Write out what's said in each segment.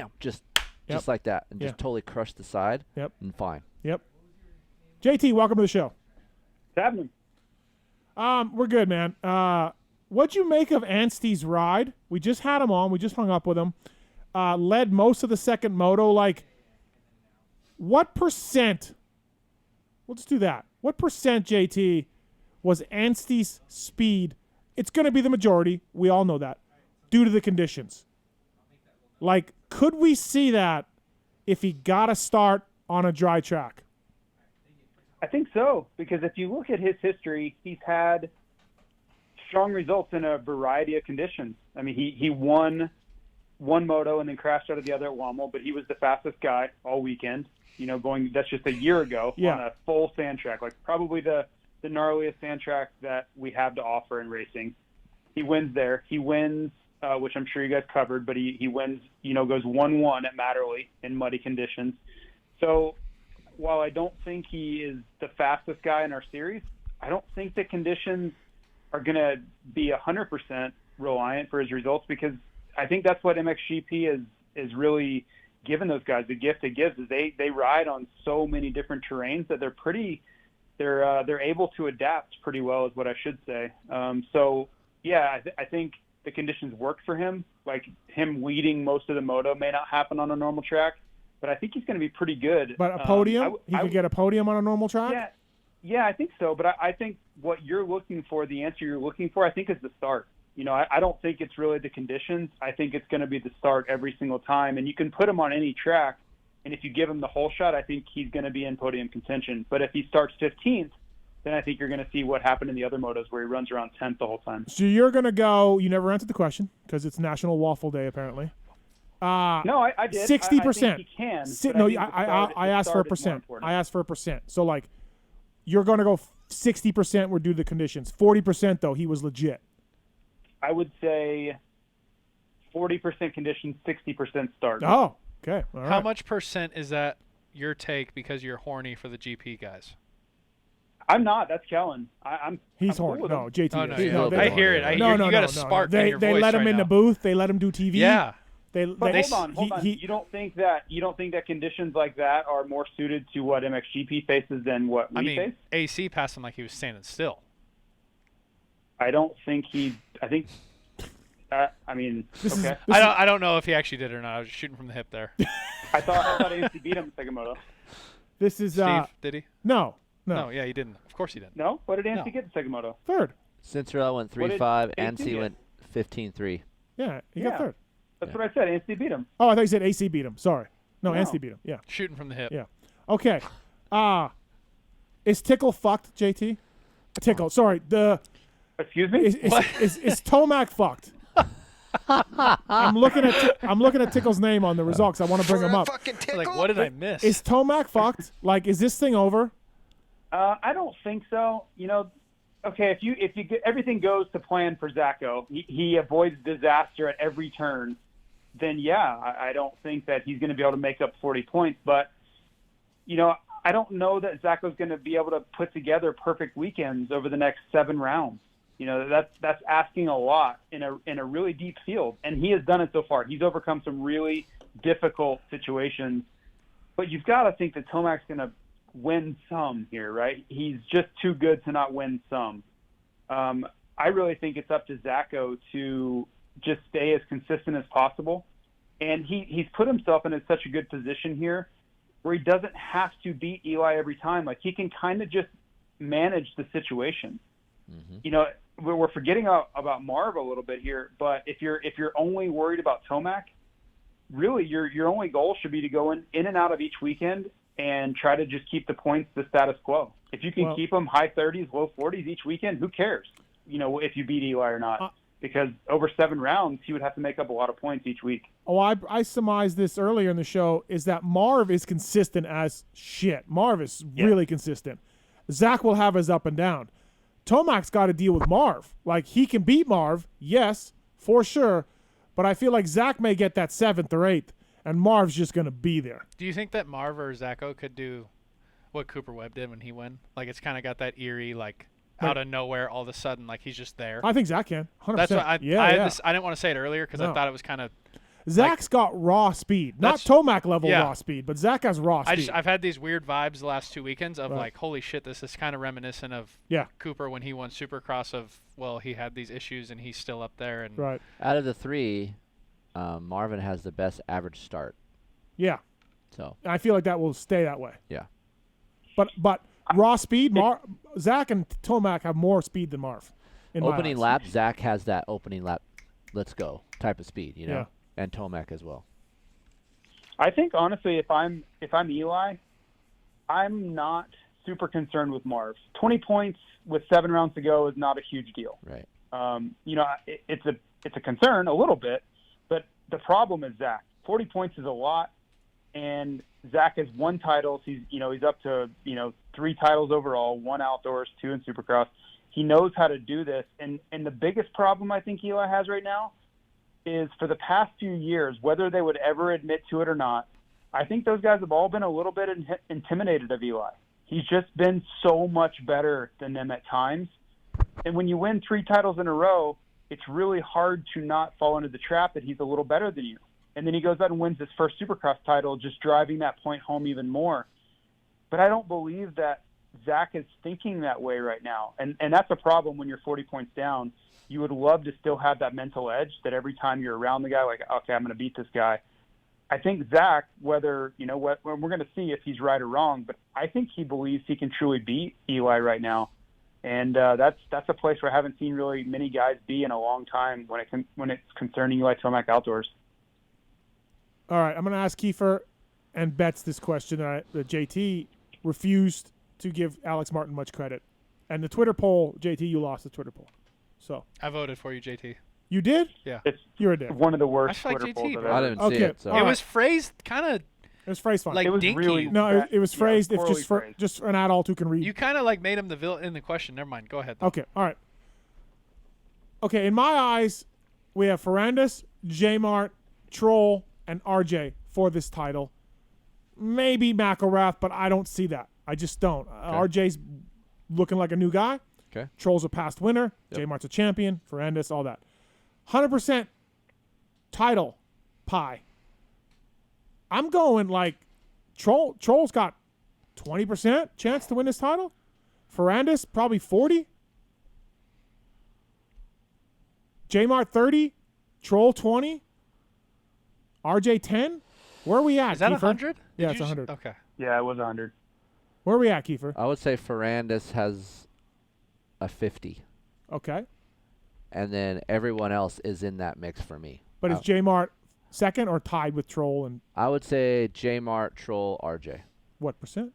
bam, just like that, and just totally crushed the side. Yep. And fine. Yep. JT, welcome to the show. What's happening? We're good, man. What'd you make of Anstey's ride? We just had him on. We just hung up with him. Led most of the second moto. Like, what percent? We'll just do that. What percent, JT, was Anstey's speed? It's going to be the majority. We all know that. Due to the conditions. Like, could we see that if he got a start on a dry track? I think so, because if you look at his history, he's had strong results in a variety of conditions. I mean, he won one moto and then crashed out of the other at Wammel, but he was the fastest guy all weekend. You know, that's just a year ago on a full sand track, like probably the gnarliest sand track that we have to offer in racing. He wins there. He wins, which I'm sure you guys covered, but he wins, you know, goes 1-1 at Matterley in muddy conditions. So while I don't think he is the fastest guy in our series, I don't think the conditions are going to be 100% reliant for his results, because I think that's what MXGP is really given those guys. The gift it gives is they ride on so many different terrains that they're able to adapt pretty well, is what I should say. So yeah, I think the conditions work for him. Like, him leading most of the moto may not happen on a normal track, but I think he's going to be pretty good. But a podium? He could get a podium on a normal track? Yeah, I think so. But I think what you're looking for, the answer you're looking for, I think is the start. You know, I don't think it's really the conditions. I think it's going to be the start every single time. And you can put him on any track, and if you give him the whole shot, I think he's going to be in podium contention. But if he starts 15th, then I think you're going to see what happened in the other motos where he runs around 10th the whole time. So you're going to go – you never answered the question because it's National Waffle Day apparently. No, I did. 60%. I think he can. I asked for a percent. I asked for a percent. So, like, you're going to go 60% were due to the conditions. 40%, though, he was legit. I would say 40% conditions, 60% start. Oh, okay. All right. How much percent is that your take because you're horny for the GP guys? I'm not. That's Kellen. He's horny. Cool no, JT. Oh, no, is. yeah. No, I hear it. You got a spark in your They voice let him right in now. the booth. They let him do TV. Yeah. Hold on. You don't think that conditions like that are more suited to what MXGP faces than what we face? AC passed him like he was standing still. I don't think he. I think. Okay. I don't know if he actually did or not. I was just shooting from the hip there. I thought Anstey beat him in second moto. This is Steve, did he? No. No, yeah, he didn't. Of course he didn't. No? What did Anstey get in second moto? Third. Cinderella went 3-5. Anstey went 15-3. Yeah, he got third. That's what I said. Anstey beat him. Oh, I thought you said AC beat him. Sorry. No, Anstey beat him. Yeah. Shooting from the hip. Yeah. Okay. Is Tickle fucked, JT? Tickle. Sorry. Excuse me? Is Tomac fucked? I'm looking at Tickle's name on the results. I want to bring him up. Like, what did I miss? Is Tomac fucked? Like, is this thing over? I don't think so. You know, okay, if you get everything goes to plan for Zacho, he avoids disaster at every turn, then yeah, I don't think that he's going to be able to make up 40 points. But, you know, I don't know that Zacho's going to be able to put together perfect weekends over the next 7 rounds. You know, that's asking a lot in a really deep field, and he has done it so far. He's overcome some really difficult situations, but you've got to think that Tomac's going to win some here, right? He's just too good to not win some. I really think it's up to Zacho to just stay as consistent as possible, and he's put himself in such a good position here where he doesn't have to beat Eli every time. Like, he can kind of just manage the situation. Mm-hmm. You know, we're forgetting about Marv a little bit here, but if you're only worried about Tomac, really your only goal should be to go in and out of each weekend and try to just keep the points the status quo. If you can keep them high 30s, low 40s each weekend, who cares? You know, if you beat Eli or not, because over 7 rounds, he would have to make up a lot of points each week. Oh, I surmised this earlier in the show, is that Marv is consistent as shit. Marv is really consistent. Zach will have his up and down. Tomac's got to deal with Marv. Like, he can beat Marv, yes, for sure, but I feel like Zach may get that 7th or 8th, and Marv's just going to be there. Do you think that Marv or Zacho could do what Cooper Webb did when he won? Like, it's kind of got that eerie, like, out of nowhere, all of a sudden, like, he's just there. I think Zach can, 100%. That's what I didn't want to say it earlier because I thought it was kind of Zach's got raw speed, not That's- Tomac level yeah. raw speed, but Zach has raw speed. I've had these weird vibes the last 2 weekends of Right. like, holy shit, this is kind of reminiscent of Yeah. Cooper when he won Supercross of, well, he had these issues and he's still up there. And Right. Out of the three, Marvin has the best average start. Yeah. So I feel like that will stay that way. yeah. But raw speed, Zach and Tomac have more speed than Marv. In my Opening eyes. lap, Zach has that opening lap, let's go type of speed, you know, Yeah. and Tomac as well. I think honestly, if I'm Eli, I'm not super concerned with Marv. 20 points with 7 rounds to go is not a huge deal. Right. It's a concern a little bit, but the problem is Zach. 40 points is a lot, and Zach has 1 title. So he's up to 3 titles overall, 1 outdoors, 2 in Supercross. He knows how to do this, and the biggest problem I think Eli has right now is for the past few years, whether they would ever admit to it or not, I think those guys have all been a little bit intimidated of Eli. He's just been so much better than them at times. And when you win 3 titles in a row, it's really hard to not fall into the trap that he's a little better than you. And then he goes out and wins his first Supercross title, just driving that point home even more. But I don't believe that Zach is thinking that way right now. And that's a problem when you're 40 points down. You would love to still have that mental edge that every time you're around the guy, like, okay, I'm going to beat this guy. I think Zach, whether, we're going to see if he's right or wrong, but I think he believes he can truly beat Eli right now. And that's a place where I haven't seen really many guys be in a long time when it's concerning Eli Tomac outdoors. All right, I'm going to ask Keefer and Betts this question that JT refused to give Alex Martin much credit. And the Twitter poll, JT, you lost the Twitter poll. So I voted for you, JT. you did? Yeah. It's You're a dick. one of the worst I just like Twitter JT, polls I've bro. I ever. didn't see Okay. it. So. All It right. was phrased kind of It was phrased fine. like It was dinky. really no, it was phrased if poorly just for phrased. just an adult who can read. You kind of like made him the villain in the question. Never mind. Go ahead. though. Okay, all right. Okay, in my eyes, we have Ferrandis, J-Mart, Troll, and RJ for this title. Maybe McElrath, but I don't see that. I just don't. RJ's looking like a new guy. Okay. Troll's a past winner. Yep. J-Mart's a champion. Ferrandis, all that. 100% title pie. I'm going like Troll's got 20% chance to win this title. Ferrandis probably 40. J-Mart 30. Troll 20. RJ 10. Where are we at, Is that Kiefer? 100? Yeah, it's 100. Okay. Yeah, it was 100. Where are we at, Kiefer? I would say Ferrandis has a 50, Okay. and then everyone else is in that mix for me. But is J-Mart second or tied with Troll and I would say J-Mart, Troll, RJ. what percent?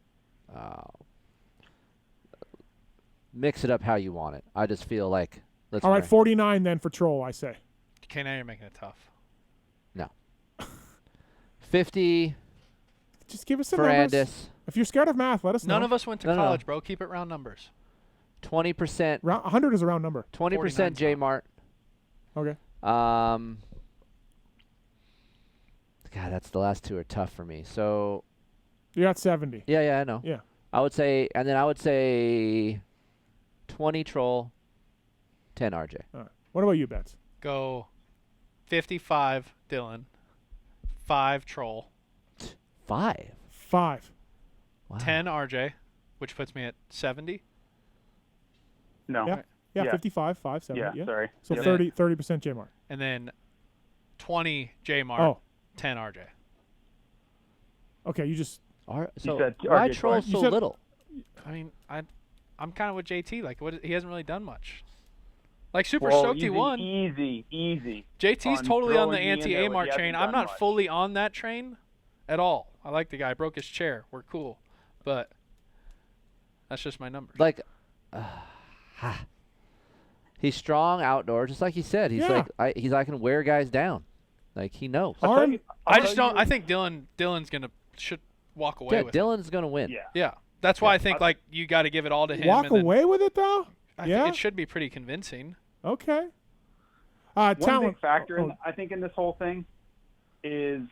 Mix it up how you want it. I just feel like let's. All right, rank- 49 then for Troll, I say. Okay, now you're making it tough. 50 Just give us some numbers. Ferrandis, If you're scared of math, let us know. None of us went to No, no, no. college, bro. Keep it round numbers. 20%, 100 is a round number. 20% 49's J-Mart. Okay. God, that's the last two are tough for me. So You're at 70. yeah, I know. Yeah. I would say, and then I would say 20 Troll, 10 RJ. All right. What about you, Betts? Go 55 Dylan, 5 Troll, 5. 5. Wow. 10 RJ, which puts me at 70. No. Yeah. Yeah, Yeah. 55, 5, 70. Yeah, Yeah. sorry. So Yeah. 30% J-Mart. And then 20 J-Mart, Oh, 10 RJ. okay. You just So said why RJ Troll twice. You so said- little? I mean, I'm kind of with JT. Like, he hasn't really done much. Like, super Well, stoked he won. Easy. JT's on totally on the throwing me in there when anti-Amart he hasn't train. done I'm not much. fully on that train at all. I like the guy. Broke his chair. We're cool. But that's just my numbers. Like, he's strong outdoors, just like he said. He's Yeah. like, I can wear guys down. Like he knows. Arm. I just don't. I think Dylan's should walk away Yeah, with it. Dylan's gonna win. Yeah. Yeah, that's why I think like you got to give it all to him. Walk and then away with it, though? I Yeah? think it should be pretty convincing. Okay. One Talent. big factor, oh, I think, in this whole thing is,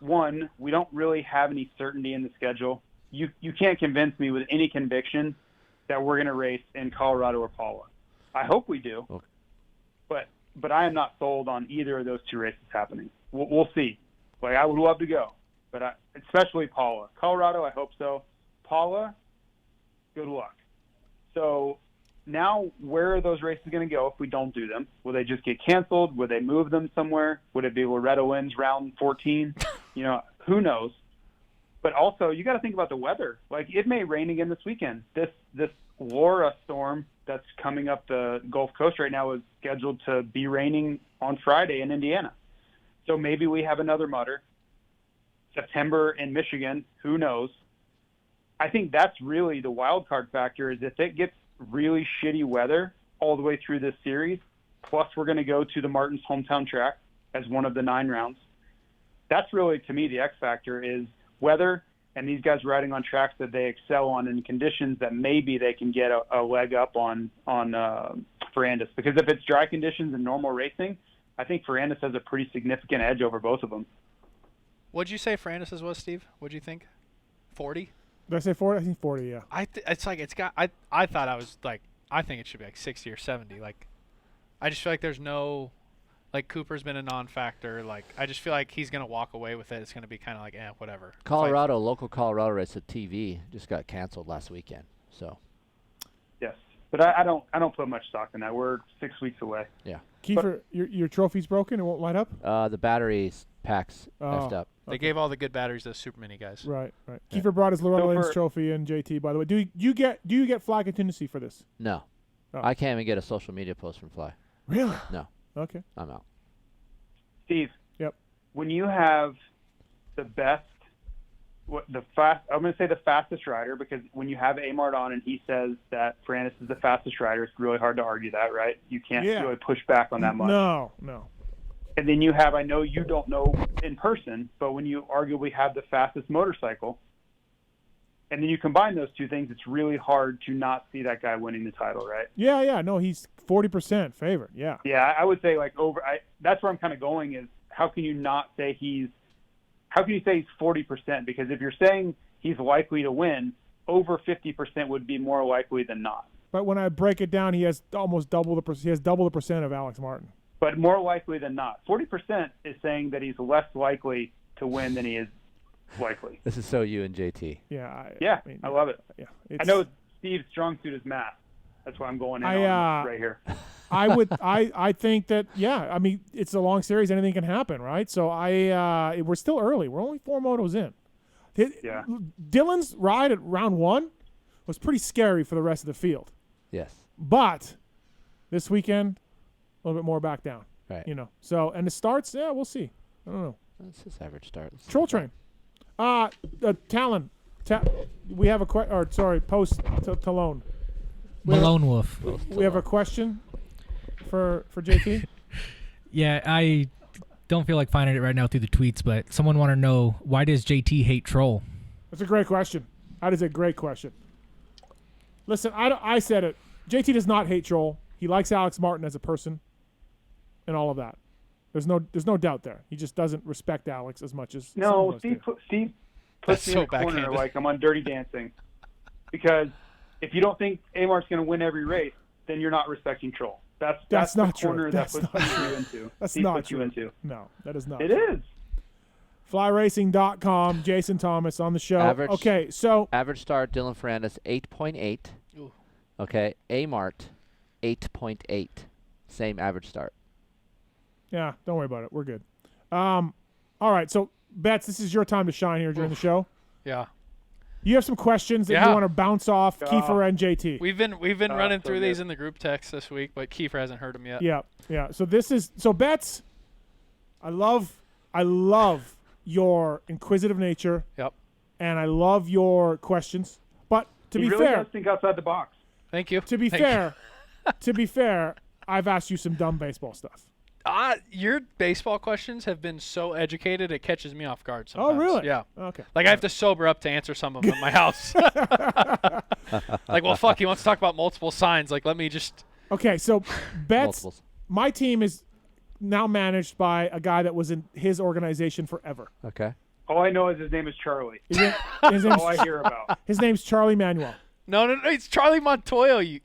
one, we don't really have any certainty in the schedule. You can't convince me with any conviction that we're going to race in Colorado or Paula. I hope we do, Okay. but I am not sold on either of those two races happening. We'll see. Like, I would love to go, but especially Paula. Colorado, I hope so. Paula, good luck. So now where are those races going to go if we don't do them? Will they just get canceled? Will they move them somewhere? Would it be Loretto wins round 14? Who knows? But also, you got to think about the weather. Like, it may rain again this weekend. This Laura storm that's coming up the Gulf Coast right now is scheduled to be raining on Friday in Indiana. So maybe we have another mutter. September in Michigan, who knows? I think that's really the wild card factor, is if it gets really shitty weather all the way through this series, plus we're going to go to the Martin's hometown track as one of the 9 rounds. That's really, to me, the X factor is weather and these guys riding on tracks that they excel on in conditions that maybe they can get a leg up on Ferrandis. Because if it's dry conditions and normal racing, I think Ferrandis has a pretty significant edge over both of them. What'd you say Ferrandis was, Steve? What'd you think? 40? Did I say 40? I think 40, yeah. I thought I was like, I think it should be like 60 or 70. Like, I just feel like there's no, like, Cooper's been a non-factor. Like, I just feel like he's going to walk away with it. It's going to be kind of like, whatever. Colorado, local Colorado race at TV just got canceled last weekend. So. Yes, but I don't put much stock in that. We're 6 weeks away. Yeah. Keefer, your trophy's broken. It won't light up. The battery packs effed up. They gave all the good batteries to the Super Mini guys. Right. Yeah. Keefer brought his Loretta So Lynn's for- trophy and JT. By the way, do you get fly contingency for this? No. Oh. I can't even get a social media post from Fly. Really? No. Okay. I'm out. Steve. Yep. When you have the best, I'm going to say the fastest rider, because when you have Amart on and he says that Ferrandis is the fastest rider, it's really hard to argue that, right? You can't really push back on that much. No. And then you have, I know you don't know in person, but when you arguably have the fastest motorcycle, and then you combine those two things, it's really hard to not see that guy winning the title, right? Yeah. No, he's 40% favorite. Yeah. Yeah, I would say that's where I'm kind of going is how can you say he's 40%? Because if you're saying he's likely to win, over 50% would be more likely than not. But when I break it down, he has almost double the percent of Alex Martin. But more likely than not. 40% is saying that he's less likely to win than he is likely. This is so you and JT. Yeah. I love it. Yeah. I know Steve's strong suit is math. That's why I'm going in on right here. I think that, I mean, it's a long series. Anything can happen, right? So we're still early. We're only 4 motos in. Yeah. Dylan's ride at round 1 was pretty scary for the rest of the field. Yes. But this weekend, a little bit more back down. Right. So, and the starts, we'll see. I don't know. That's his average start. Troll Train. Talon. We have a post Talon. Malone Wolf. We have a question for JT. Yeah, I don't feel like finding it right now through the tweets, but someone want to know, why does JT hate Troll? That's a great question. That is a great question. Listen, I said it. JT does not hate Troll. He likes Alex Martin as a person and all of that. There's no doubt there. He just doesn't respect Alex as much as some of us Steve do. puts That's me so in a corner backhanded. like I'm on Dirty Dancing. Because if you don't think Amart's going to win every race, then you're not respecting Troll. That's not the true. corner That's that puts you into. That's Steve not puts true. you into. No, that is not It true. is. FlyRacing.com, Jason Thomas on the show. Average- Okay, so Average start, Dylan Ferrandis, 8.8. Ooh. Okay. Amart, 8.8. Same average start. yeah, don't worry about it. We're good. All right, so Betts, this is your time to shine here during the show. Yeah. You have some questions that you Yeah. want to bounce off Keefer and JT. We've been running so through these good. in the group text this week, but Keefer hasn't heard them yet. Yeah. So Betts, I love your inquisitive nature. Yep. And I love your questions. But to He be really fair, does think outside the box. Thank you. to be fair, I've asked you some dumb baseball stuff. Your baseball questions have been so educated, it catches me off guard sometimes. Oh, really? Yeah. Okay. Like, I have to sober up to answer some of them at my house. Like, well, fuck, he wants to talk about multiple signs. Like, let me just... Okay, so Betts, Multiples. my team is now managed by a guy that was in his organization forever. Okay. All I know is his name is Charlie. His, name- his All I name's, hear about. his name's Charlie Manuel. No, it's Charlie Montoya, you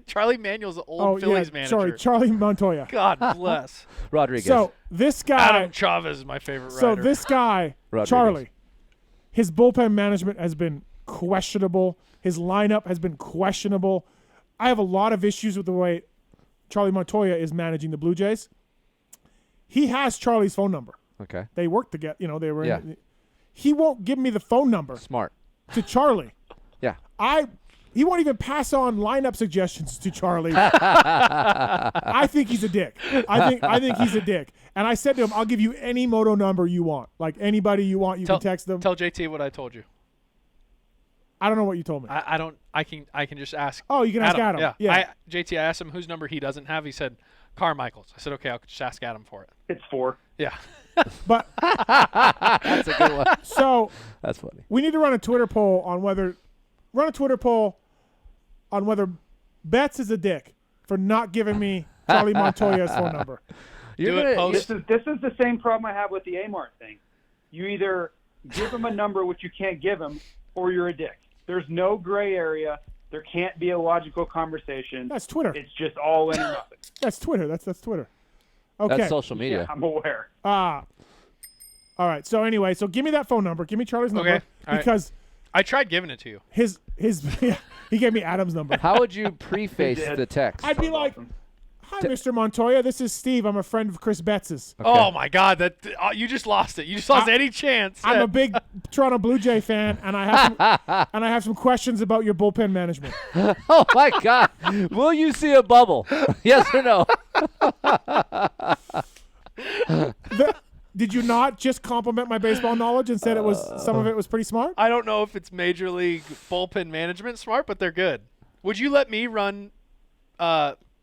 Charlie Manuel's the old Phillies manager. Sorry, Charlie Montoya. God bless. Rodriguez. So this guy, Adam Chavez is my favorite so writer. this guy, Rodriguez. Charlie, his bullpen management has been questionable. His lineup has been questionable. I have a lot of issues with the way Charlie Montoya is managing the Blue Jays. He has Charlie's phone number. Okay. They worked together. You know, they were. Yeah. He won't give me the phone number Smart. to Charlie. Yeah. He won't even pass on lineup suggestions to Charlie. I think he's a dick. I think he's a dick. And I said to him, I'll give you any moto number you want. Like anybody you want, you can text them. Tell JT what I told you. I don't know what you told me. I don't. I can just ask. Oh, you can ask Adam. Yeah. JT, I asked him whose number he doesn't have. He said Carmichael's. I said, okay, I'll just ask Adam for it. It's 4. Yeah. But That's a good one. so That's funny. we need to run a Twitter poll on whether Betts is a dick for not giving me Charlie Montoya's phone number. You're Do it gonna, post. This is the same problem I have with the Amart thing. You either give him a number which you can't give him, or you're a dick. There's no gray area. There can't be a logical conversation. That's Twitter. It's just all in or nothing. That's Twitter. That's Twitter. Okay. That's social media. Yeah, I'm aware. All right. So anyway, give me that phone number. Give me Charlie's number Okay. All right. because I tried giving it to you. his he gave me Adam's number. How would you preface did. the text? I'd be like, "Hi, Mr. Montoya. This is Steve. I'm a friend of Chris Betts's. Oh my God! That you just lost it. You just lost any chance. I'm a big Toronto Blue Jay fan, and I have some questions about your bullpen management." Oh my God! Will you see a bubble? Yes or no? Did you not just compliment my baseball knowledge and said some of it was pretty smart? I don't know if it's major league bullpen management smart, but they're good. Would you let me run?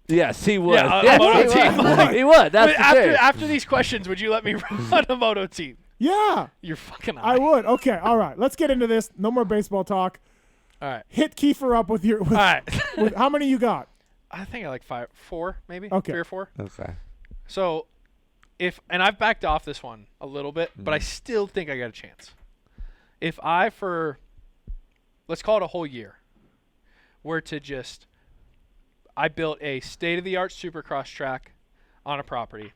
Yes, he would. Yeah, a Yes, moto he team. would. He would. That's the thing. After these questions, would you let me run a moto team? Yeah, You're fucking. I would. Okay, all right. Let's get into this. No more baseball talk. All right. Hit Keefer up with your. All right. With, how many you got? I think I like 4 maybe. Okay. 3 or 4. Okay. So, and I've backed off this one a little bit, but I still think I got a chance. If I let's call it a whole year, were to I built a state-of-the-art supercross track on a property,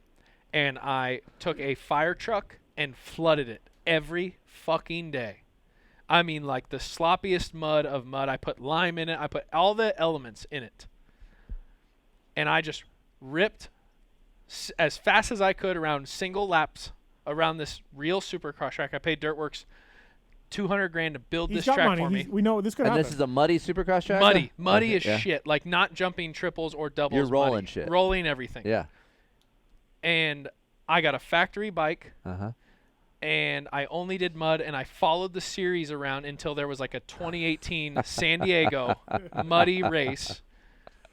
and I took a fire truck and flooded it every fucking day. I mean, like the sloppiest mud of mud. I put lime in it. I put all the elements in it. And I just ripped as fast as I could around single laps around this real supercross track. I paid Dirtworks $200,000 to build He's this got track money. for me. We know this could And happen. this is a muddy supercross track? Muddy Okay, as yeah. shit. Like not jumping triples or doubles. You're rolling muddy. shit. Rolling everything. Yeah. And I got a factory bike. Uh-huh. And I only did mud, and I followed the series around until there was like a 2018 San Diego muddy race.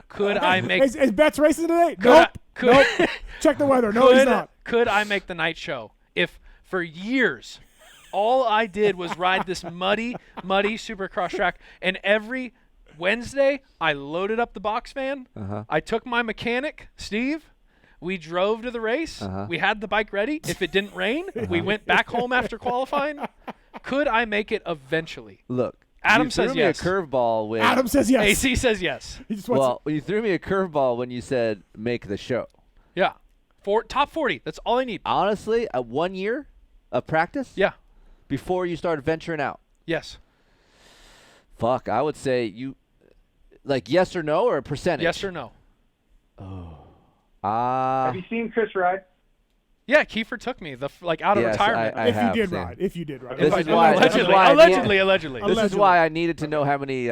Could I make? Is Betts racing today? Could Nope. Check the weather. No, he's not. Could I make the night show if for years all I did was ride this muddy supercross track, and every Wednesday I loaded up the box van. I took my mechanic, Steve. We drove to the race. We had the bike ready. If it didn't rain, we went back home after qualifying. Could I make it eventually? Look. Adam you threw says me yes. a curveball when Adam says yes. AC says yes. He just wants well, you threw me a curveball when you said make the show. Yeah. Top 40. That's all I need. Honestly, 1 year of practice? Yeah. Before you started venturing out. Yes. Fuck, I would say you like yes or no or a percentage? Yes or no? Have you seen Chris ride? Yeah, Keefer took me out of Yes, retirement. I if have you did seen. ride. If you did ride. This If I is did why- ride. this is why I need- Allegedly. This is Allegedly. why I needed to know how many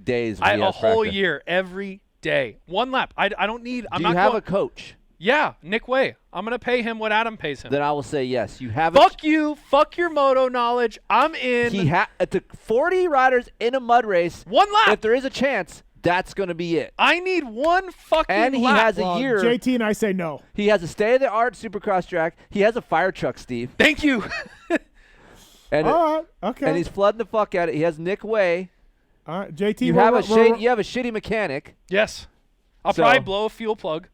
days. A we have whole practice. year, every day, 1 lap. I don't need. I'm Do not you have going, a coach? Yeah, Nick Way. I'm gonna pay him what Adam pays him. Then I will say yes. You have Fuck you. Fuck your moto knowledge. I'm in. It took 40 riders in a mud race. 1 lap. If there is a chance, that's going to be it. I need 1 fucking And he lap. has a Well, year. JT and I say no. He has a state-of-the-art supercross track. He has a fire truck, Steve. Thank you. And All right. Okay. and he's flooding the fuck out of it. He has Nick Way. All right. JT, You have a shitty mechanic. Yes. I'll So- probably blow a fuel plug.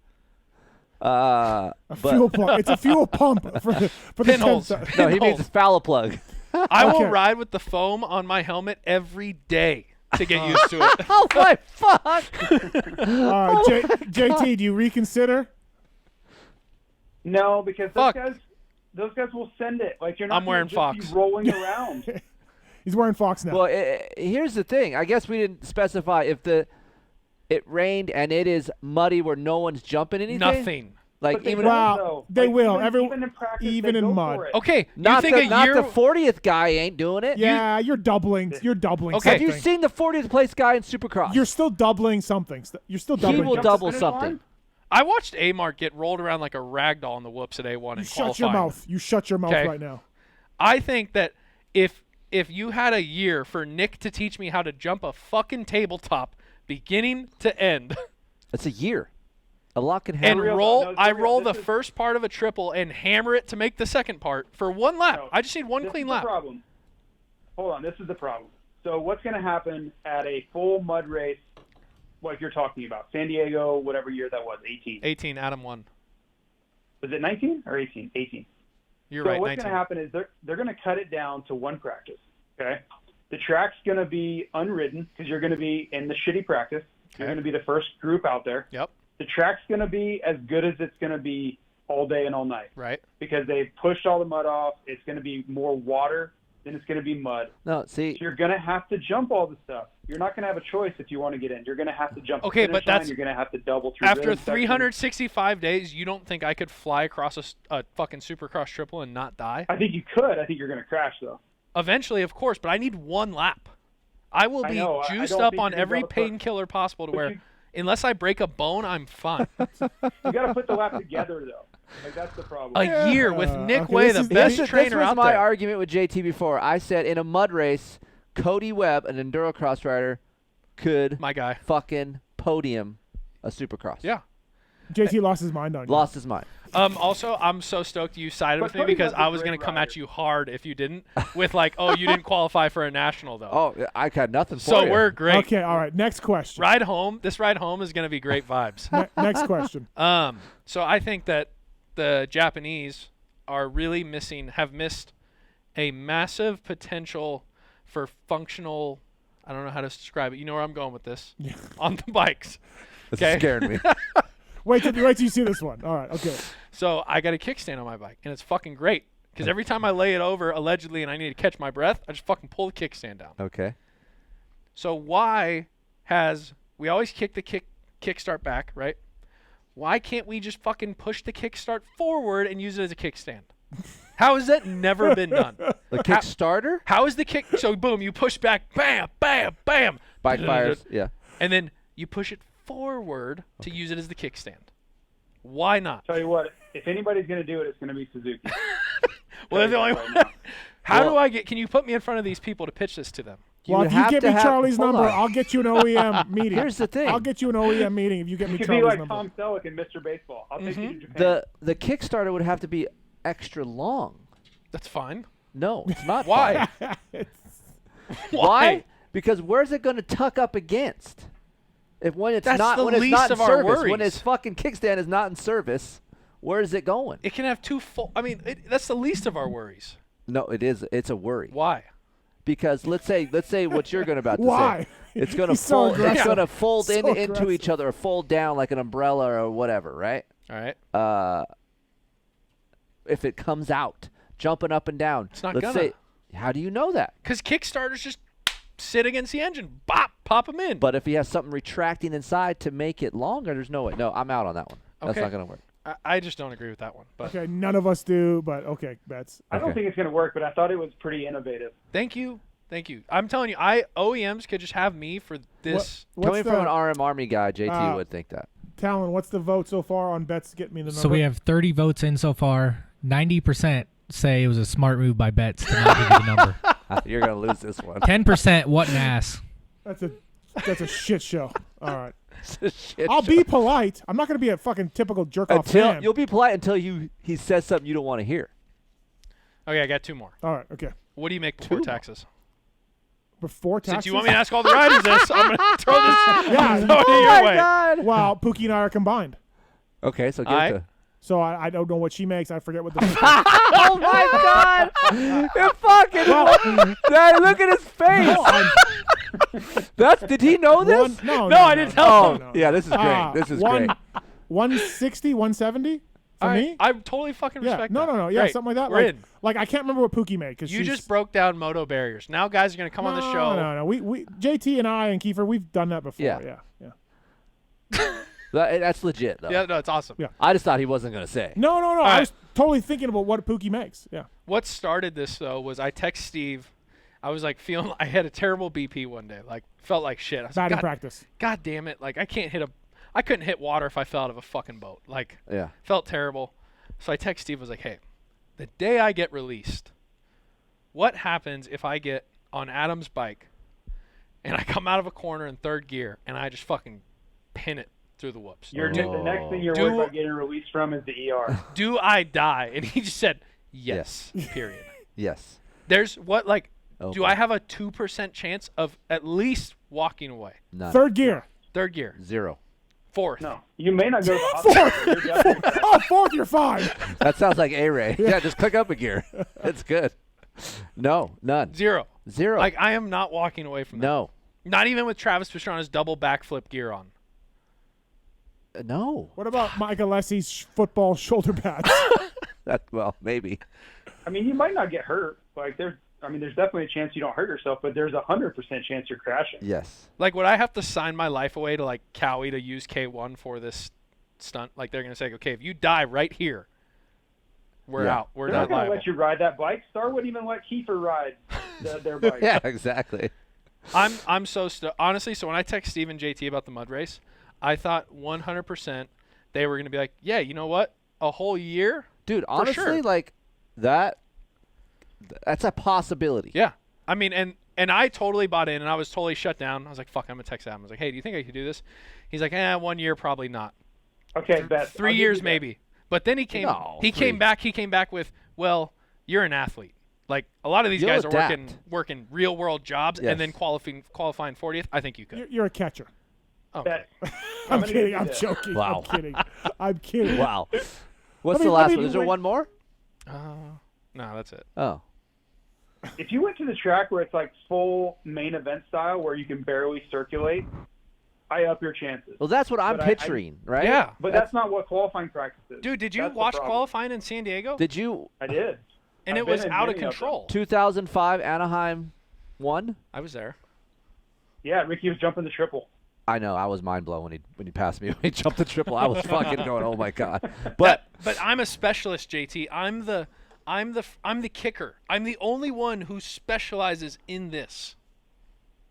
But fuel pump. It's a fuel pump for the Pinholes. 10 no, he means Pinholes. a foul plug. I will Okay. ride with the foam on my helmet every day. to get used to it. Oh my fuck! All right, JT, do you reconsider? No, because Fuck. those guys will send it. Like you're not I'm wearing gonna just Fox. be rolling around. He's wearing Fox now. Well, here's the thing. I guess we didn't specify if it rained and it is muddy where no one's jumping anything. Nothing. Like But they even will, Wow, though. they Like, will. Even in practice, even they in go mud. for it. Okay, not you think the, a year? not the 40th guy ain't doing it. Yeah, you're doubling. You're doubling. Okay. Have you something. seen the 40th place guy in Supercross? You're still doubling something. You're still He doubling. will Jump the double finish something. line? I watched Amark get rolled around like a rag doll in the whoops at A1 You in shut qualifying. your mouth. You shut your mouth Okay. right now. I think that if you had a year for Nick to teach me how to jump a fucking tabletop beginning to end It's a year. A lot can and happen. real, roll, no, it's I real. roll the This is- first part of a triple and hammer it to make the second part for one lap. No, I just need one This clean is the lap. problem. Hold on, this is the problem. So what's going to happen at a full mud race, like you're talking about, San Diego, whatever year that was, 18. 18, Adam 1. Was it 19 or 18? 18. You're So right, what's 19. going to happen is they're going to cut it down to one practice. Okay, the track's going to be unridden because you're going to be in the shitty practice. You're Okay. going to be the first group out there. Yep, The track's going to be as good as it's going to be all day and all night right. because they've pushed all the mud off. It's going to be more water than it's going to be mud. No, see, So you're going to have to jump all the stuff. You're not going to have a choice if you want to get in. You're going to have to jump. Okay, the but finish line. that's- You're going to have to double through. After rhythm sections. 365 days, you don't think I could fly across a fucking Supercross triple and not die? I think you could. I think you're going to crash though. Eventually, of course, but I need one lap. I will I be know, I juiced don't up think on you're gonna every be able to put- painkiller possible to but where, you- unless I break a bone, I'm fine. You got to put the lap together though. Like that's the problem. A year with Nick okay, Way, this the is- best this trainer was out my there. argument with JT before. I said in a mud race, Cody Webb, an endurocross rider, could My guy. fucking podium a Supercross. Yeah. JT lost his mind on you. Lost his mind. Also, I'm so stoked you sided But with me Cody because Webb's a I was great going to come rider. at you hard if you didn't. With like, oh, you didn't qualify for a national though. Oh, I got nothing for so you. we're great. Okay, all right. Next question. Ride home. This ride home is going to be great vibes. Next question. So I think that the Japanese are really have missed a massive potential for functional. I don't know how to describe it. You know where I'm going with this. On the bikes. This Okay. is scaring me. Wait till you see this one. All right. Okay. So I got a kickstand on my bike, and it's fucking great. Because every time I lay it over, allegedly, and I need to catch my breath, I just fucking pull the kickstand down. Okay. So why we always kick the kickstart back, right? Why can't we just fucking push the kickstart forward and use it as a kickstand? How has that never been done? The Kickstarter? How is the kick? So boom, you push back, bam, bam, bam, Bike fires. Yeah. and then you push it forward to use it as the kickstand. Why not? Tell you what, if anybody's going to do it, it's going to be Suzuki. Well, they're the only Right one. now. How Well- do I get? Can you put me in front of these people to pitch this to them? Well, would if you have get to me have- Charlie's hold number, on. I'll get you an OEM meeting. Here's the thing. I'll get you an OEM meeting if you get me You could be Charlie's like number. Tom Selleck in Mr. Baseball. I'll take you to Japan. The Kickstarter would have to be extra long. That's fine. No, it's not. Why? fine. Why? Because where's it going to tuck up against? When it's That's not the when it's least not in of our service, when worries. his fucking kickstand is not in service, where is it going? It can have two full. I mean, that's the least of our worries. No, it is. It's a worry. Why? Because let's say what you're going to Why? say. It's going to He's so fold. It's aggressive. going to fold So into aggressive. each other or fold down like an umbrella or whatever, right? All right. If it comes out jumping up and down, It's not let's gonna. say, how do you know that? Because Kickstarters just sit against the engine, pop them in. But if he has something retracting inside to make it longer, there's no way. No, I'm out on that one. That's Okay. not going to work. I just don't agree with that one. But Okay, none of us do, but okay, that's I don't Okay. think it's going to work, but I thought it was pretty innovative. thank you. I'm telling you, OEMs could just have me for this. what's Coming the, from an RM Army guy, JT uh, would think that. Talon, what's the vote so far on bets? Get me the number. So we have 30 votes in so far. 90% say it was a smart move by Betts to not give you the number. You're going to lose this one. 10% what an ass. That's a shit show. All right. Shit I'll show. be polite. I'm not going to be a fucking typical jerk off until fan. you'll be polite until he says something you don't want to hear. Okay, I got two more. All right. Okay. What do you make before Two more. taxes? Before taxes. Since you want me to ask all the riders this, I'm going to throw this Yeah. throw it your way. God. Wow, Pookie and I are combined. Okay, so give Alright. it to. So I don't know what she makes. I forget what the. Oh my God! You fucking. Dad, look at his face. Did he know this? No, I didn't tell Oh, yeah, this is great. This is great. 160, 170 for me. I totally fucking Yeah, respect no, that. no, no. Yeah, Great. something like that. We're like, in. like I can't remember what Pookie made because You just broke down moto barriers. Now guys are gonna come on the show. No. We JT and I and Keefer, we've done that before. Yeah. Yeah. That's legit, though. Yeah, no, it's awesome. Yeah. I just thought he wasn't going to say. No. I right. was totally thinking about what Pookie makes. Yeah. What started this though was I text Steve. I was like feeling I had a terrible BP one day. Like felt like shit. I was Bad like, in practice. God damn it! Like I couldn't hit water if I fell out of a fucking boat. Like Yeah. felt terrible. So I text Steve. Was like, hey, the day I get released, what happens if I get on Adam's bike and I come out of a corner in third gear and I just fucking pin it through the whoops? The next thing you're worried about getting released from is the ER. Do I die? And he just said yes. Period. Yes. There's what like. Okay. Do I have a 2% chance of at least walking away? None. Third gear. Third gear. 0. Fourth. No, you may not go to the hospital. You're definitely- Oh, fourth, you're fine. That sounds like A-Ray. Yeah, just click up a gear. It's good. No, none. 0. 0. Like, I am not walking away from that. No. Not even with Travis Pastrana's double backflip gear on. No. What about Mike Alessi's football shoulder pads? Well, maybe. I mean, you might not get hurt. Like there's definitely a chance you don't hurt yourself, but there's 100% chance you're crashing. Yes. Like, would I have to sign my life away to, like, Cowie to use K1 for this stunt? Like, they're going to say, okay, if you die right here, we're out. We're They're not not going to liable. let you ride that bike. Star wouldn't even let Keefer ride their bike. Yeah, exactly. I'm so honestly, so when I text Steve and JT about the mud race, I thought 100% they were going to be like, yeah, you know what? A whole year? Dude, honestly, sure. like, that's a possibility. Yeah. I mean, and I totally bought in, and I was totally shut down. I was like, fuck, I'm going to text Adam. I was like, hey, do you think I could do this? He's like, 1 year, probably not. Okay, bet. 3 years, maybe. But then he came back with, well, you're an athlete. Like, a lot of these You'll guys adapt. are working real-world jobs Yes. and then qualifying 40th. I think you could. You're a catcher. Oh, Bet. I'm gonna kidding. do I'm that. joking. Wow. I'm kidding. I'm kidding. Wow. What's I mean- the last I mean, one? Is there like- one more? no, that's it. Oh. If you went to the track where it's like full main event style, where you can barely circulate, I up your chances. Well, that's what I'm But picturing, right? Yeah. But that's not what qualifying practice is. Dude, did you That's the watch problem. qualifying in San Diego? Did you, I did. And I've it been was in out of many of them. control. 2005 Anaheim 1? I was there. Yeah, Ricky was jumping the triple. I know. I was mind blown when he passed me when he jumped the triple. I was fucking going, oh my god. But But I'm a specialist, JT. I'm the kicker. I'm the only one who specializes in this.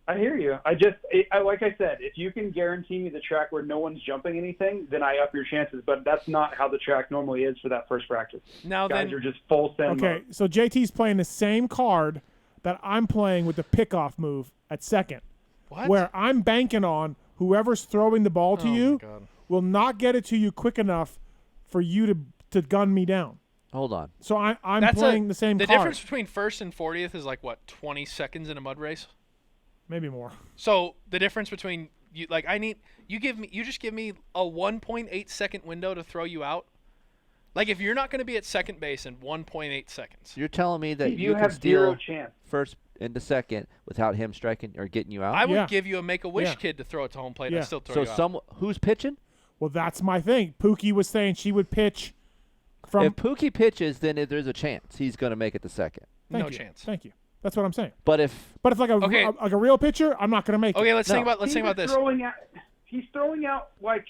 I hear you. Like I said, if you can guarantee me the track where no one's jumping anything, then I up your chances. But that's not how the track normally is for that first practice. Now Guys then, are just full send Okay, mode. so JT's playing the same card that I'm playing with the pickoff move at second, what? where I'm banking on whoever's throwing the ball to Oh, you my God. will not get it to you quick enough for you to gun me down. hold on. So I'm That's playing the same The card. difference between first and 40th is like what, 20 seconds in a mud race. Maybe more. So the difference between you, like, you just give me a 1.8 second window to throw you out. Like, if you're not going to be at second base in 1.8 seconds, You're telling me that You you can have zero steal chance. first into second without him striking or getting you out? I would Yeah. give you a Make-A-Wish Yeah. kid to throw it to home plate Yeah. and still throw So you out. who's pitching? Well, that's my thing. Pookie was saying she would pitch from. If Pookie pitches, then there's a chance he's going to make it to second. Thank No you. chance. Thank you. That's what I'm saying. But if But if like Okay. a real pitcher, I'm not going to make Okay, it. let's No. think about this. He's throwing out like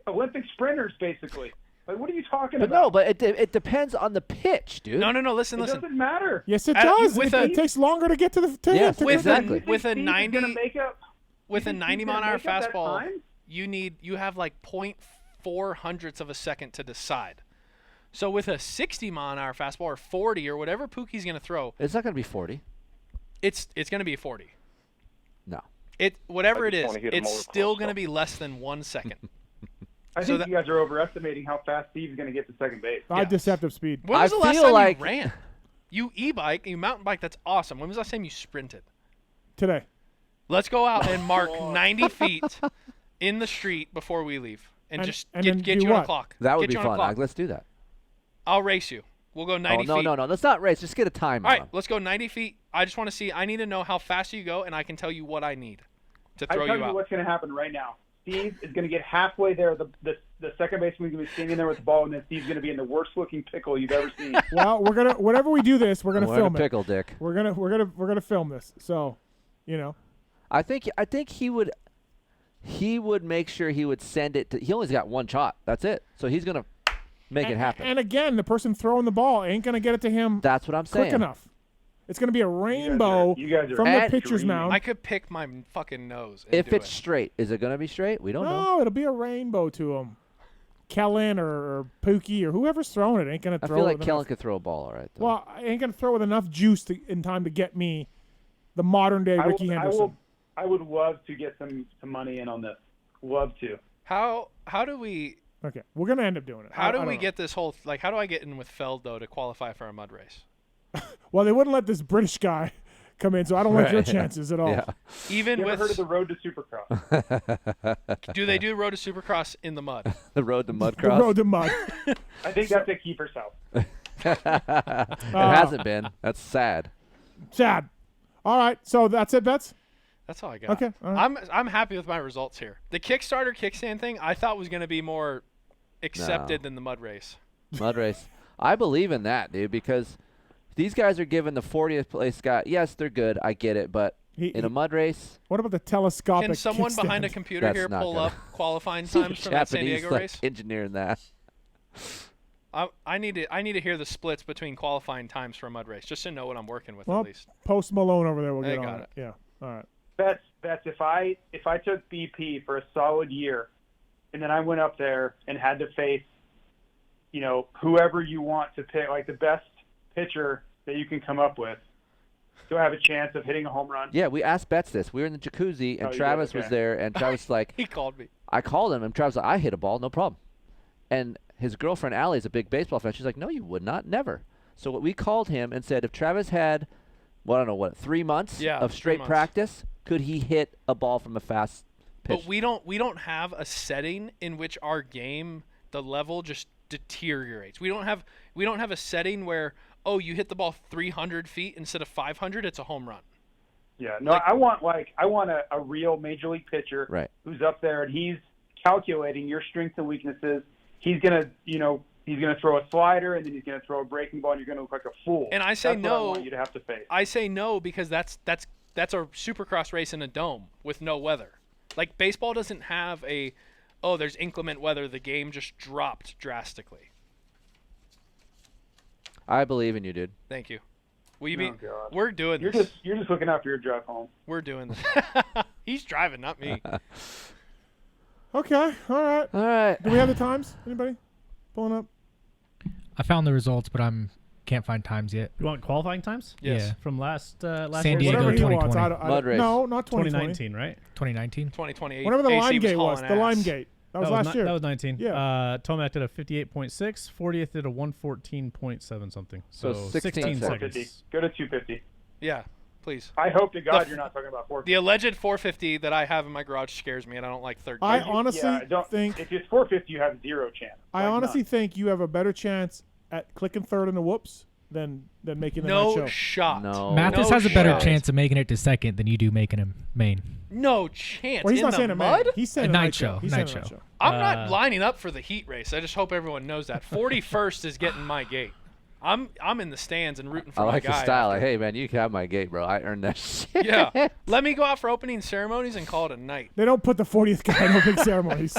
Olympic sprinters, basically. Like, what are you talking but about? no, but it depends on the pitch, dude. No, listen. It doesn't matter. Yes, it At- does. with It a- takes longer to get to the. Yes, to with get exactly. You with think a Steve is 90 gonna make up? with a You think 90 Steve's mile an gonna hour make up that fastball, time? you have like 0.4 hundredths of a second to decide. So with a 60 mile an hour fastball or 40 or whatever Pookie's going to throw, It's not going to be 40. it's going to be a 40. No. Whatever I it just is, wanna hit a it's motor still cross going to up. be less than 1 second. I So think that- you guys are overestimating how fast Steve's going to get to second base. I have deceptive speed When was I the last feel time like- you ran? You e-bike, you mountain bike, that's awesome. When was the last time you sprinted? today. Let's go out and mark 90 feet in the street before we leave. And And- just and then get do you on a what? clock. That would Get be you on a fun. clock. Let's do that. I'll race you. We'll go 90 Oh, no, feet. no. Let's not race. Just get a time All right, on. let's go 90 feet. I just want to see. I need to know how fast you go, and I can tell you what I need. to I throw tell you you out. what's going to happen right now. Steve is going to get halfway there. The second baseman is going to be standing there with the ball, and then Steve's going to be in the worst looking pickle you've ever seen. Well, we're gonna whenever we do this, we're gonna We're in a film it. pickle, Dick. We're gonna film this. So, you know. I think he would make sure he would send it to. He only's got one shot. That's it. So he's gonna make it happen. And again, the person throwing the ball ain't gonna get it to him That's what I'm saying. quick enough. It's gonna be a rainbow You guys are from the at pitcher's dreaming. mound. I could pick my fucking nose. And If do it's it. straight, is it gonna be straight? We don't know. No, it'll be a rainbow to him. Kellen or Pookie or whoever's throwing it ain't gonna I throw feel it like with Kellen enough. could throw a ball all right. Though. Well, I ain't gonna throw with enough juice in time to get me the modern day Ricky Henderson. I would love to get some money in on this. Love to. How do we Okay, we're gonna end up doing it. how I do don't we know. get this whole how do I get in with Feld though to qualify for a mud race? Well, they wouldn't let this British guy come in, so I don't like your Right, yeah. chances at all. Yeah. Even You ever with heard of the Road to Supercross? do they do road to Supercross in the mud? The road to mud The cross. road to mud. I think that's at Keefer's house. It hasn't been. That's sad. Sad. All right, so that's it, Bets? That's all I got. Okay, all right. I'm happy with my results here. The Kickstarter kickstand thing I thought was going to be more accepted than the mud race. Mud race. I believe in that, dude, because these guys are giving the 40th place guy. Yes, they're good. I get it, but in a mud race, What about the telescopic Can someone kickstand? behind a computer That's here not pull gonna- up qualifying times from that San Japanese Diego like race? engineering that. I need to hear the splits between qualifying times for a mud race just to know what I'm working with Well, at least. Post Malone over there will They get got on it. Yeah. All right. That's if I took BP for a solid year, and then I went up there and had to face, whoever you want to pick, like the best pitcher that you can come up with, do I have a chance of hitting a home run? Yeah, we asked Betts this. We were in the jacuzzi, and Oh, you did? Travis was Okay. there, and Travis was like, He called me. I called him, and Travis was like, I hit a ball, no problem. And his girlfriend, Allie, is a big baseball fan. She's like, no, you would not, never. So we called him and said, if Travis had, well, I don't know, 3 months Yeah, of 3 straight months. practice, could he hit a ball from a fast pitch? But we don't have a setting in which our game, the level just deteriorates. We don't have a setting where, oh, you hit the ball 300 feet instead of 500, it's a home run. Yeah, no, I want a real major league pitcher Right. who's up there and he's calculating your strengths and weaknesses. He's gonna throw a slider and then he's gonna throw a breaking ball and you're gonna look like a fool. And I say That's what no. I want you to have to face. I say no because that's a supercross race in a dome with no weather. Like baseball doesn't have there's inclement weather. The game just dropped drastically. I believe in you, dude. Thank you. Will you Oh, be? God. We're doing You're this. just looking out for your drive home. We're doing this. He's driving, not me. Okay. All right. All right. Do we have the times? Anybody pulling up? I found the results, but can't find times yet. You want qualifying times? Yes. Yeah. From last San year? Diego Whatever he 2020. wants. I Mud race. No, not 2020. 2019, right? 2019. 2028. Whatever the AC Lime Gate was. hauling The Lime ass. Gate. That was last year. That was 19. Yeah. Tomac did a 58.6. 40th did a 114.7 something. So So 16 16 seconds. 450. seconds. Go to 250. Yeah, please. I hope to God The- you're not talking about 450. The alleged 450 that I have in my garage scares me, and I don't like third. I gear. honestly think if it's 450, you have zero chance. I Like honestly none. think you have a better chance at clicking third in the whoops than making the night no show. shot. No. Mathis No has a better shot. chance of making it to second than you do making him main. No chance. Well, he's in not the saying a mud? man. He's saying A a night night show. He's Night saying a night show. show. I'm not lining up for the heat race. I just hope everyone knows that. 41st is getting my gate. I'm in the stands and rooting for I my like guy. the style. after. Like, hey, man, you can have my gate, bro. I earned that shit. Yeah. Let me go out for opening ceremonies and call it a night. They don't put the 40th guy in opening ceremonies.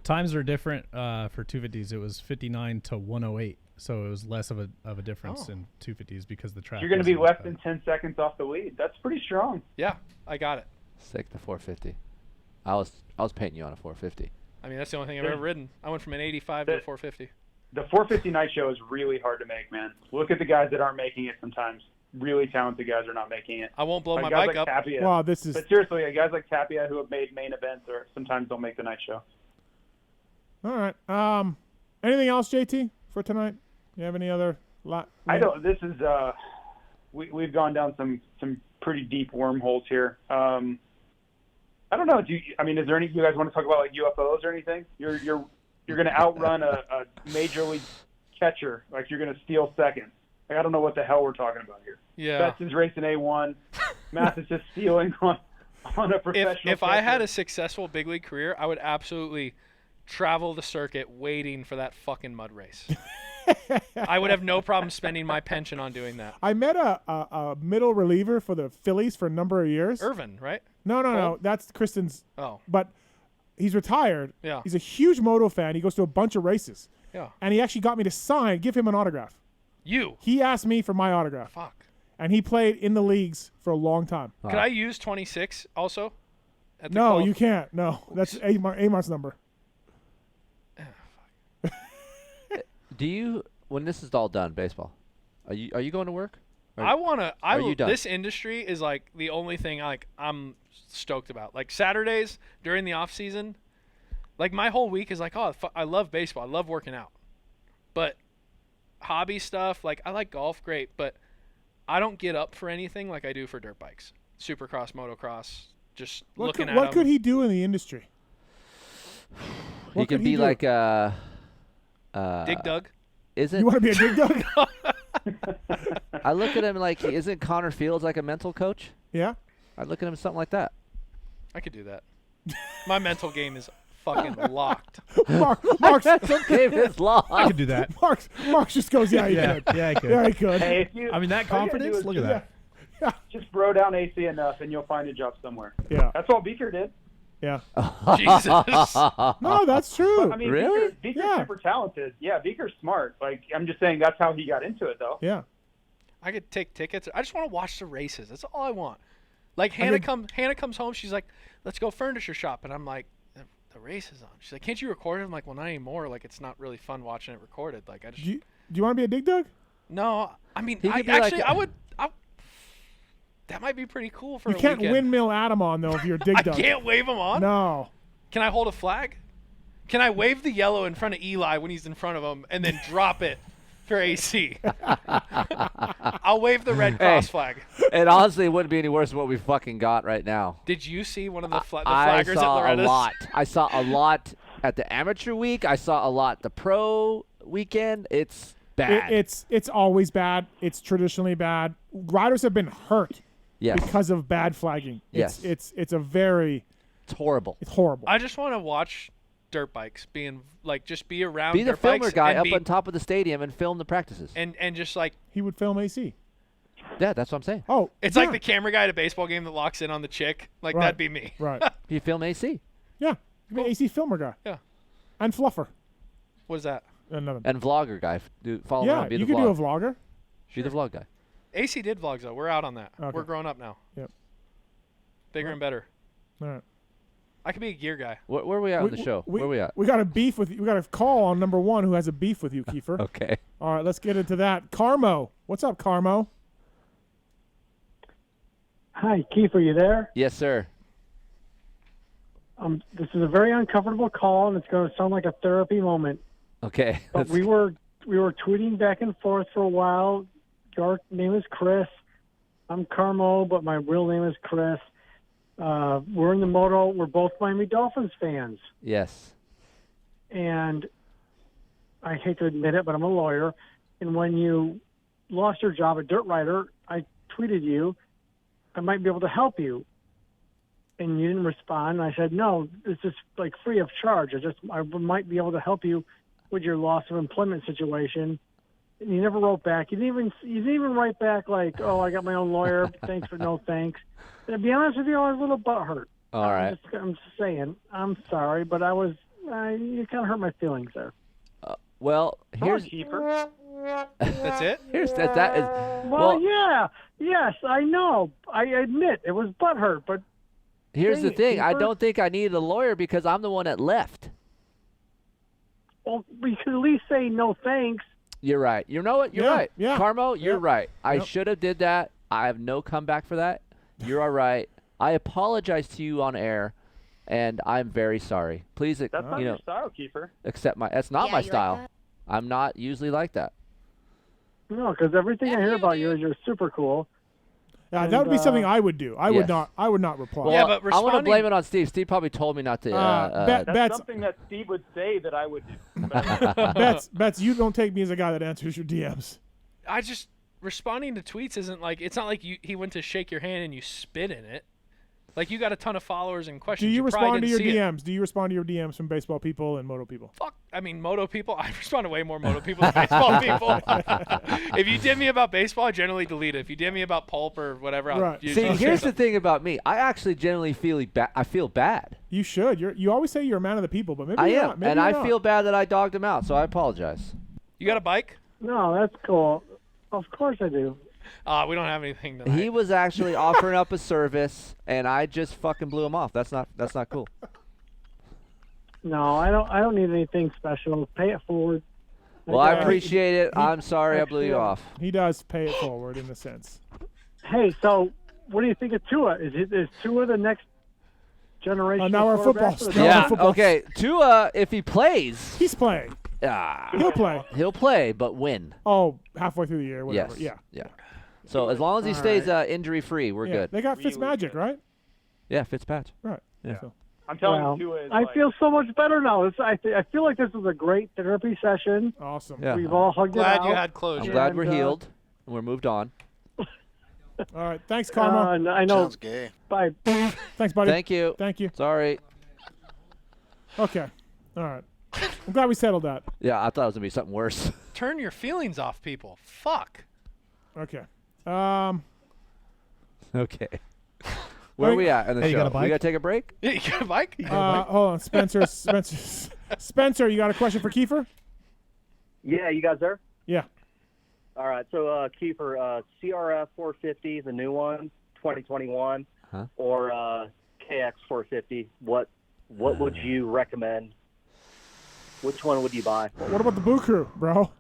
Times are different for 250s. It was 59 to 108. So it was less of a difference Oh. in 250s because the track. You're going to be wasn't less than 10 seconds off the lead. That's pretty strong. Yeah, I got it. Stick to 450. I was painting you on a 450. I mean, that's the only thing I've ever ridden. I went from an 85 to a 450. The 450 night show is really hard to make, man. Look at the guys that aren't making it sometimes. Really talented guys are not making it. I won't blow Like my guys bike like up. Tapia. Wow, this is But seriously, guys like Tapia who have made main events or sometimes don't make the night show. all right. Anything else, JT, for tonight? You have any other? I don't. This is we've gone down some pretty deep wormholes here. I don't know. Is there any you guys want to talk about like UFOs or anything? You're going to outrun a major league catcher, like you're going to steal second. Like, I don't know what the hell we're talking about here. Yeah. Best is racing A1. Math is just stealing on a professional. If I had catcher. a successful big league career, I would absolutely travel the circuit waiting for that fucking mud race. I would have no problem spending my pension on doing that. I met a middle reliever for the Phillies for a number of years. Irvin, right? No. That's Kristen's. Oh, But he's retired. Yeah. He's a huge moto fan. He goes to a bunch of races. yeah. And he actually got me to give him an autograph. You. He asked me for my autograph. Fuck. And he played in the leagues for a long time. Could I use 26 also? At the No, call? you can't. No. That's Amar's number. Do you, when this is all done, baseball, are you going to work? Or- I want to. are you done? This industry is like the only thing I'm stoked about. Like Saturdays during the off season, like my whole week is like, oh, I love baseball. I love working out. But hobby stuff, like I like golf, great, but I don't get up for anything like I do for dirt bikes, supercross, motocross. Just looking at What them. could he do in the industry? He What could could be he do? like Dig Dug. Isn't You want to be a dig dug? I look at him like, isn't Connor Fields like a mental coach? Yeah. I look at him something like that. I could do that. My mental game is fucking locked. Mark's Okay, it's long. I could do that. Mark's just goes, yeah, he Yeah, could. yeah, I could. Yeah, he could. Hey, if you, I mean, that all you gotta do confidence. is Look at that. just bro down AC enough, and you'll find a job somewhere. Yeah. That's what Beaker did. Yeah. Jesus. No, that's true. I mean, Really? Beaker's Yeah. super talented. Yeah, Beaker's smart. Like, I'm just saying that's how he got into it, though. Yeah. I could take tickets. I just want to watch the races. That's all I want. Like mean- Hannah comes home. She's like, "Let's go furniture shop," and I'm like, "The race is on." She's like, "Can't you record it?" I'm like, "Well, not anymore. Like, it's not really fun watching it recorded. Like, I just Do you want to be a dig dug? no. I mean, He I could be like actually a- I would. That might be pretty cool for You a can't weekend. windmill Adam on, though, if you're a dig I dug. can't wave him on. No. Can I hold a flag? Can I wave the yellow in front of Eli when he's in front of him and then drop it for AC? I'll wave the red cross flag. It honestly wouldn't be any worse than what we fucking got right now. Did you see one of the, the I flaggers saw at Loretta's? a lot. I saw a lot at the amateur week. I saw a lot the pro weekend. It's bad. It's always bad. It's traditionally bad. Riders have been hurt yes. because of bad flagging. Yes. It's horrible. it's horrible. I just want to watch dirt bikes being like just be around Be the dirt filmer bikes guy and up be, on top of the stadium and film the practices. and just like He would film AC. Yeah, that's what I'm saying. Oh, it's yeah. like the camera guy at a baseball game that locks in on the chick. Like Right. that'd be me. Right. You film AC Yeah. You'd be an AC filmer guy. Yeah. And fluffer. What is that? Another. and vlogger guy. Follow Yeah, around. Be you the could do a vlog. vlogger. Be the vlog guy. AC did vlogs though. We're out on that. Okay. We're growing up now. Yep. Bigger and better. All right. I could be a gear guy. Where are we at on the show? Where are we at? We got a beef with you. We got a call on number one who has a beef with you, Keefer. Okay. All right, let's get into that. Carmo. What's up, Carmo? Hi, Keefer, you there? Yes, sir. This is a very uncomfortable call, and it's going to sound like a therapy moment. Okay. But we were tweeting back and forth for a while. Your name is Kris. I'm Carmo, but my real name is Kris. We're in the moto. We're both Miami Dolphins fans. Yes. And I hate to admit it, but I'm a lawyer. And when you lost your job at Dirt Rider, I tweeted you, I might be able to help you. And you didn't respond. And I said, no, it's just like free of charge. I might be able to help you with your loss of employment situation. And you never wrote back. You didn't even write back like, oh, I got my own lawyer. Thanks for no thanks. And to be honest with you, I was a little butthurt. All right. I'm just saying, I'm sorry, but you kind of hurt my feelings there. Well, here's Keeper. That's it. here's that is Well, yeah, yes, I know. I admit it was butthurt, but here's the Dang it, thing. I Keefer. don't think I needed a lawyer because I'm the one that left. well, we could at least say no thanks. You're right. You know what? You're Yeah, right. yeah, Carmo, you're yeah. right. I Yep. should have did that. I have no comeback for that. You're all right. I apologize to you on air, and I'm very sorry. Please, That's not you your know, style, Keeper. accept my. That's not Yeah, my you're like style. that. I'm not usually like that. No, because everything I hear about you is you're super cool. Yeah, And, that would be something I would do. I would yes. not. I would not reply. Well, Yeah, but I want to responding- blame it on Steve. Steve probably told me not to. Bet- That's Bets- something that Steve would say that I would do. Bets, you don't take me as a guy that answers your DMs. I just responding to tweets isn't like, it's not like he went to shake your hand and you spit in it. Like, you got a ton of followers and questions. Do you probably respond to your didn't see it. DMs? Do you respond to your DMs from baseball people and moto people? Fuck. I mean, moto people. I respond to way more moto people than baseball people. If you DM me about baseball, I generally delete it. If you DM me about pulp or whatever, I'll Right. usually See, here's the thing about me. I actually generally feel bad. You should. You always say you're a man of the people, but maybe I you're am, not. Maybe and you're I not. feel bad that I dogged him out, so I apologize. You got a bike? No, that's cool. Of course I do. We don't have anything tonight. He was actually offering up a service, and I just fucking blew him off. That's not cool. No, I don't need anything special. Pay it forward. Well, I Okay. appreciate it. I'm sorry I blew you off. He does pay it forward in a sense. Hey, so what do you think of Tua? Is Tua the next generation? now we're quarterback football for the stars. Yeah. Dolphins? football. Okay. Tua, if he plays, He's playing. He'll play. He'll play, but when? Oh, halfway through the year, whatever. Yes. Yeah. So as long as he stays injury-free, we're Yeah. good. They got Fitzmagic, right? Yeah, Fitzpatrick. Right. Yeah. So. I'm telling Well, you, Tua is I like, feel so much better now. I feel like this was a great therapy session. Awesome. Yeah. We've all hugged Glad it out. you had I'm closure. glad we're And, healed and we're moved on. All right. Thanks, Karma. And I know. Sounds gay. Bye. Thanks, buddy. Thank you. Thank you. Sorry. Okay. All right. I'm glad we settled that. Yeah, I thought it was gonna be something worse. Turn your feelings off, people. Fuck. Okay. Okay. Where are we at in the Hey, you show? got a bike? We gotta take a break. You got a bike? Hold on, Spencer, you got a question for Keefer? Yeah, you guys there? Yeah. All right. So, Keefer, CRF 450, the new one, 2021, Huh? or KX 450. What would you recommend? Which one would you buy? What about the Boo Crew, bro?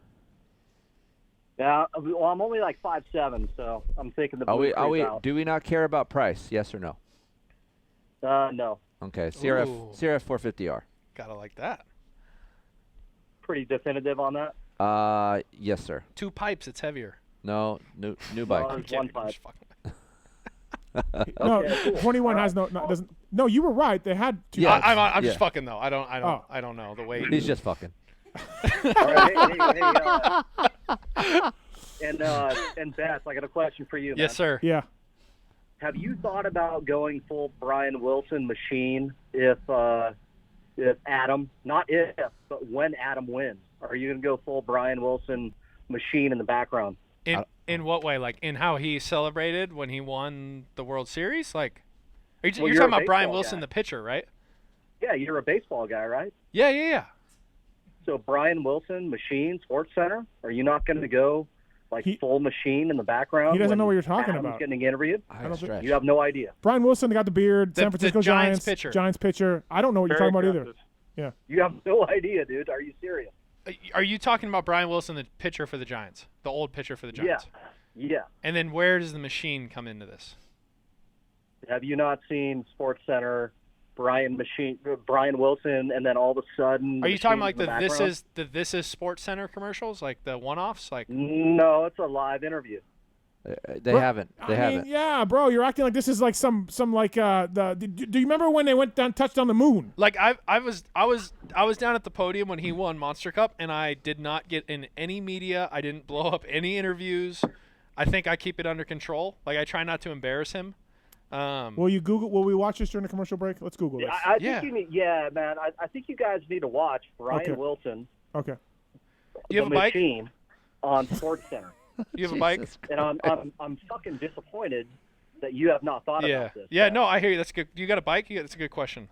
Yeah, well, I'm only like 5'7", so I'm thinking the Blue Crew's out. Do we not care about price? Yes or no? No. Okay. Ooh. CRF 450R. Gotta like that. Pretty definitive on that? Yes, sir. 2 pipes, it's heavier. No, new No, bike. there's Kidding, one I'm pipe. just fucking- No, Okay, cool. 21 All has doesn't. No, you were right. They had 2. Yeah. I'm just Yeah. fucking though. I don't Oh. I don't know the weight. He's just fucking. All right, and Beth, I got a question for you. Yes, man. sir. Yeah. Have you thought about going full Brian Wilson machine if Adam, not if, but when Adam wins? Are you going to go full Brian Wilson machine in the background? In what way? Like in how he celebrated when he won the World Series? Like, you're Well, you're talking a about Brian baseball Wilson, guy. the pitcher, right? Yeah, you're a baseball guy, right? Yeah. So Brian Wilson machine, Sports Center. Are you not going to go like full machine in the background? He doesn't when know what you're talking Adam's about. getting interviewed. I don't think- stretch. You have no idea. Brian Wilson got the beard. The San Francisco Giants pitcher. Giants pitcher. I don't know what you're very talking about either. aggressive. You have no idea, dude. Are you serious? Are you talking about Brian Wilson, the pitcher for the Giants, the old pitcher for the Giants? Yeah. And then where does the machine come into this? Have you not seen Sports Center, Brian Wilson, and then all of a sudden? Are you talking like the This Is Sports Center commercials, like the one-offs? Like, No, it's a live interview. They haven't. They I haven't. mean, yeah, bro, you're acting like this is like some like do you remember when they went down touched on the moon? Like I was down at the podium when he won Monster Cup, and I did not get in any media. I didn't blow up any interviews. I think I keep it under control. Like, I try not to embarrass him. Will we watch this during the commercial break? Let's Google this. I think you need, man. I think you guys need to watch Brian Okay. Wilson, Okay. You have the a bike? machine, on Sports Center. You have a bike? Jesus And I'm fucking disappointed that you have not thought Yeah. about this. Yeah. No, I hear you. That's good. You got a bike? That's a good question.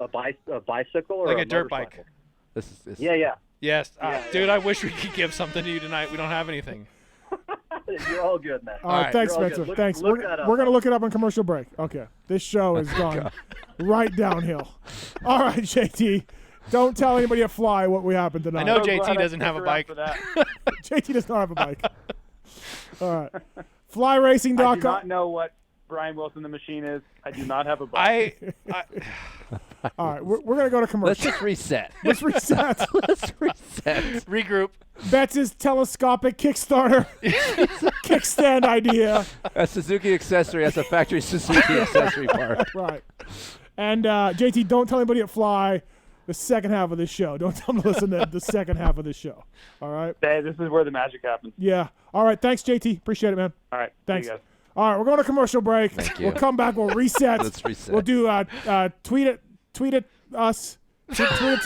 A bicycle or Like a a dirt motorcycle? bike. This is. Yeah. Yes, Yeah, dude. I wish we could give something to you tonight. We don't have anything. You're all good, man. All right, right. thanks, You're all good. Spencer. Look- Thanks. look We're that up. gonna look it up on commercial break. Okay, this show has gone right downhill. All right, JT, don't tell anybody at Fly what we happened tonight. I know So glad JT I doesn't have a stuck around bike. for that. JT does not have a bike. All right, I do flyracing.com. not know what Brian Wilson the machine is. I do not have a bike. I All right, we're gonna go to Let's commercial. just reset. Let's reset. Let's reset. regroup. Betts' telescopic Kickstarter kickstand idea. A Suzuki accessory. That's a factory Suzuki accessory part. Right. And JT, don't tell anybody at Fly the second half of this show. Don't tell them to listen to the second half of this show. All right? Hey, this is where the magic happens. Yeah. All right. Thanks, JT. Appreciate it, man. All right. Thanks. See you guys. All right, we're going to commercial break. Thank you. We'll come back. We'll reset. Let's reset. We'll do tweet it us. Tweet it